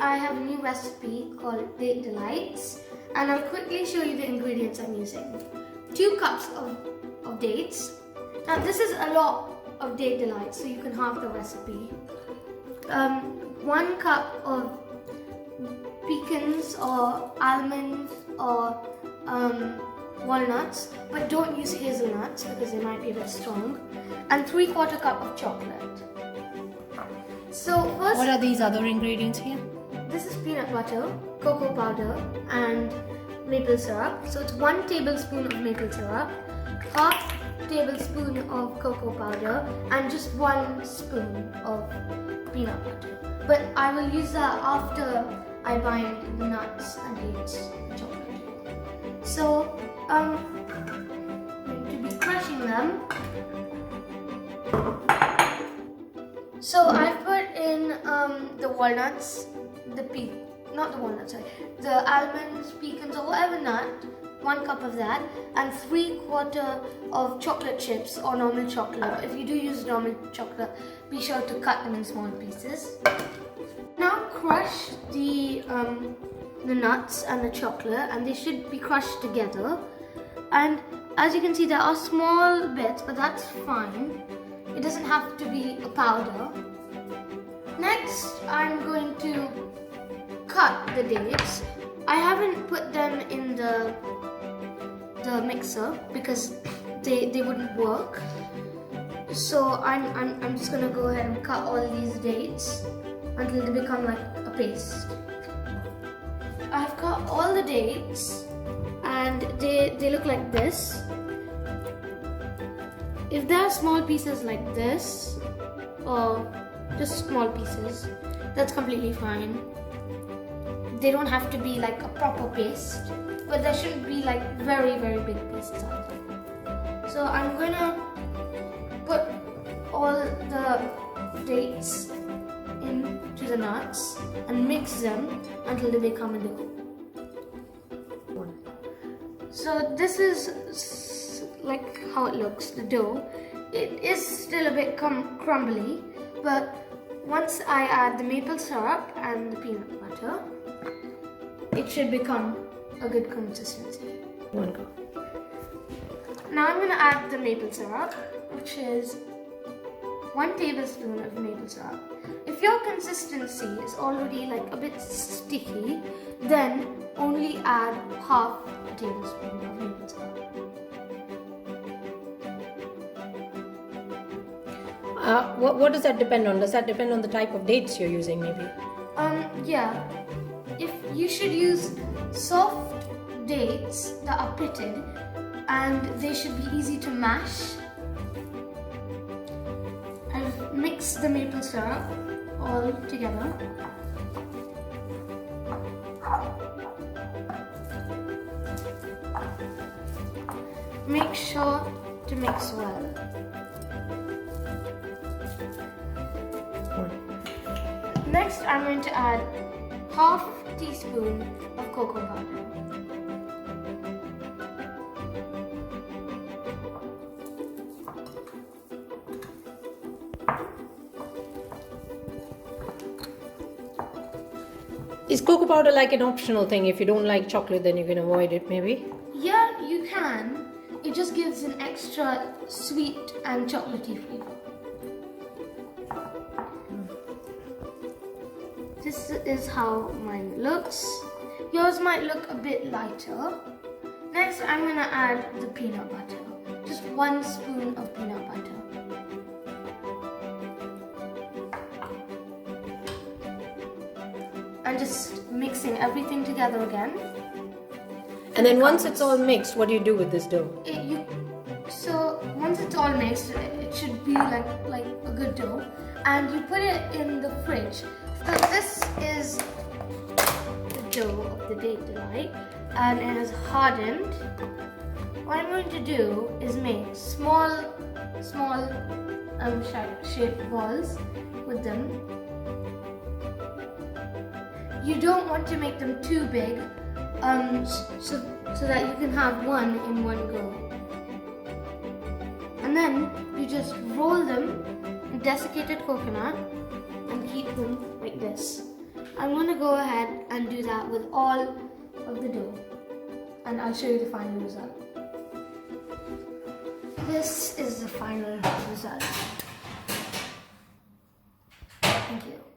I have a new recipe called Date Delights, and I'll quickly show you the ingredients I'm using. 2 cups of dates. Now this is a lot of Date Delights, so you can halve the recipe. 1 cup of pecans or almonds or walnuts, but don't use hazelnuts because they might be a bit strong. And 3/4 cup of chocolate. So first, what are these other ingredients here? This is peanut butter, cocoa powder, and maple syrup. So it's 1 tablespoon of maple syrup, 1/2 tablespoon of cocoa powder, and just 1 spoon of peanut butter. But I will use that after I bind the nuts and dates and chocolate. So I'm going to be crushing them. So I've put in the walnuts, the almonds, pecans, or whatever nut, 1 cup of that, and 3/4 of chocolate chips or normal chocolate. If you do use normal chocolate, be sure to cut them in small pieces. Now crush the nuts and the chocolate, and they should be crushed together. And as you can see, there are small bits, but that's fine. It doesn't have to be a powder. Next, I'm going to cut the dates. I haven't put them in the mixer because they wouldn't work. So I'm just gonna go ahead and cut all these dates until they become like a paste. I've cut all the dates and they look like this. If there are small pieces like this, or just small pieces, that's completely fine. They don't have to be like a proper paste, but there shouldn't be like very, very big pieces out there. So I'm gonna put all the dates into the nuts and mix them until they become a dough. So this is like how it looks, the dough. It is still a bit crumbly, but once I add the maple syrup and the peanut butter, it should become a good consistency. 1 cup. Now I'm going to add the maple syrup, which is 1 tablespoon of maple syrup. If your consistency is already like a bit sticky, then only add 1/2 a tablespoon of maple syrup. What does that depend on? Does that depend on the type of dates you're using, maybe? Yeah. If you should use soft dates that are pitted, and they should be easy to mash. I've mixed the maple syrup all together. Make sure to mix well. Next, I'm going to add 1/2 teaspoon of cocoa powder. Is cocoa powder like an optional thing? If you don't like chocolate, then you can avoid it, maybe? Yeah, you can. It just gives an extra sweet and chocolatey flavor. This is how mine looks. Yours might look a bit lighter. Next, I'm going to add the peanut butter. Just 1 spoon of peanut butter. And just mixing everything together again. And then once it's all mixed, what do you do with this dough? So once it's all mixed, it should be like a good dough. And you put it in the fridge. So this is the dough of the Date Delight, and it is hardened. What I'm going to do is make small shaped balls with them. You don't want to make them too big, so that you can have one in one go. And then you just roll them in desiccated coconut and keep them like this. I'm going to go ahead and do that with all of the dough. And I'll show you the final result. This is the final result. Thank you.